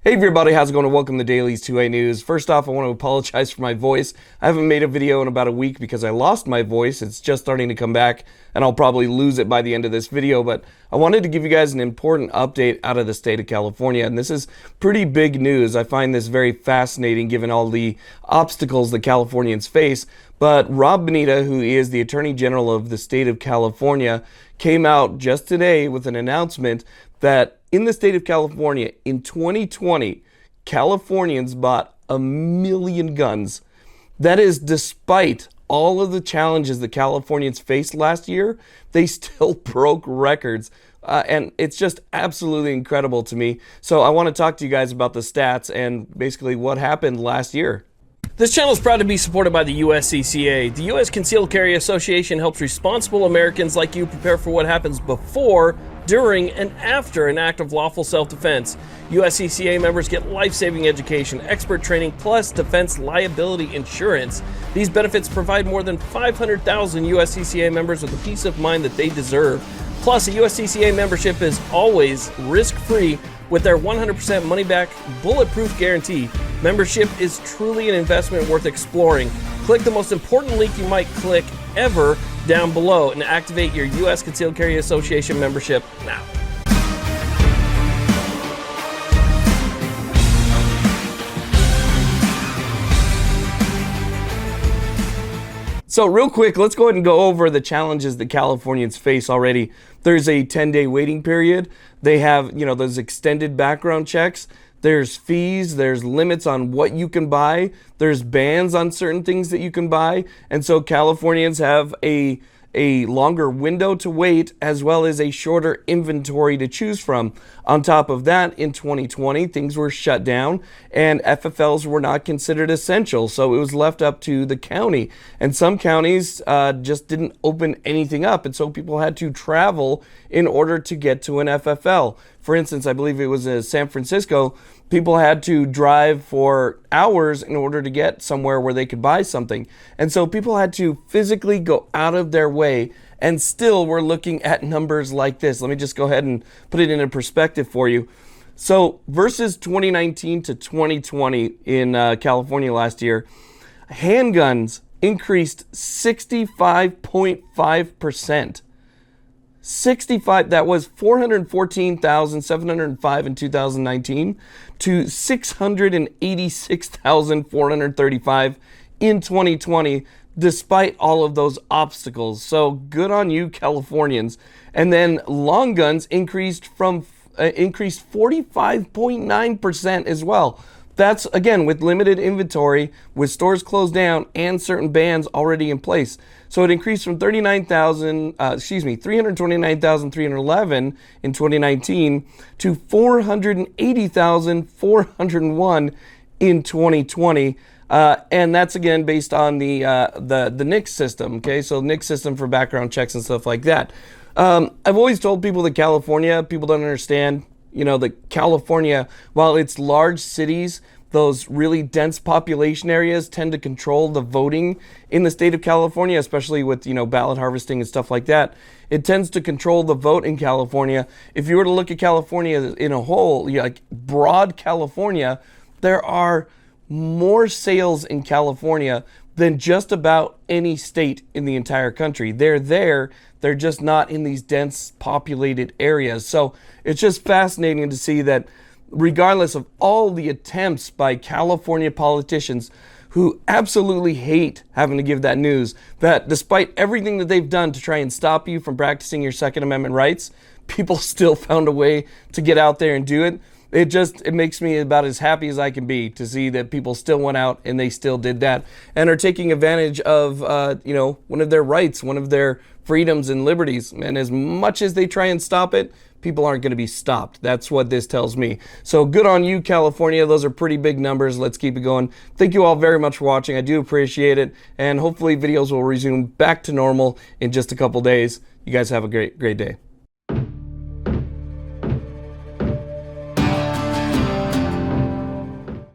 Hey everybody, how's it going? Welcome to Daily's 2A News. First off, I want to apologize for my voice. I haven't made a video in about a week because I lost my voice. It's just starting to come back, and I'll probably lose it by the end of this video, but I wanted to give you guys an important update out of the state of California, and this is pretty big news. I find this very fascinating given all the obstacles that Californians face, but Rob Bonita, who is the Attorney General of the state of California, came out just today with an announcement that in the state of California, in 2020, Californians bought 1 million guns. That is despite all of the challenges that Californians faced last year. They still broke records. And it's just absolutely incredible to me. So I want to talk to you guys about the stats and basically what happened last year. This channel is proud to be supported by the USCCA. The U.S. Concealed Carry Association helps responsible Americans like you prepare for what happens before, during, and after an act of lawful self-defense. USCCA members get life-saving education, expert training, plus defense liability insurance. These benefits provide more than 500,000 USCCA members with the peace of mind that they deserve. Plus, a USCCA membership is always risk-free with their 100% money-back, bulletproof guarantee. Membership is truly an investment worth exploring. Click the most important link you might click ever down below and activate your U.S. Concealed Carry Association membership now. So real quick, let's go ahead and go over the challenges that Californians face already. There's a 10-day waiting period. They have, those extended background checks. There's fees, there's limits on what you can buy, there's bans on certain things that you can buy, and so Californians have a longer window to wait as well as a shorter inventory to choose from. On top of that, in 2020, things were shut down and FFLs were not considered essential, so it was left up to the county. And some counties just didn't open anything up, and so people had to travel in order to get to an FFL. For instance, I believe it was San Francisco, people had to drive for hours in order to get somewhere where they could buy something. And so people had to physically go out of their way, and still we're looking at numbers like this. Let me just go ahead and put it into perspective for you. So versus 2019 to 2020 in California last year, handguns increased 65.5%. 65, that was 414,705 in 2019 to 686,435 in 2020, despite all of those obstacles. So good on you, Californians. And then long guns increased 45.9% as well. That's, again, with limited inventory, with stores closed down and certain bans already in place. So it increased from 329,311 in 2019 to 480,401 in 2020. And that's, again, based on the NICS system, okay? So NICS system for background checks and stuff like that. I've always told people that California, people don't understand, that California, while it's large cities, those really dense population areas tend to control the voting in the state of California, especially with, ballot harvesting and stuff like that. It tends to control the vote in California. If you were to look at California in a whole, like broad California, there are more sales in California than just about any state in the entire country. They're there, they're just not in these dense populated areas. So it's just fascinating to see that regardless of all the attempts by California politicians who absolutely hate having to give that news, that despite everything that they've done to try and stop you from practicing your Second Amendment rights, people still found a way to get out there and do it. It makes me about as happy as I can be to see that people still went out and they still did that and are taking advantage of, one of their rights, one of their freedoms and liberties. And as much as they try and stop it, people aren't going to be stopped. That's what this tells me. So good on you, California. Those are pretty big numbers. Let's keep it going. Thank you all very much for watching. I do appreciate it. And hopefully videos will resume back to normal in just a couple days. You guys have a great day.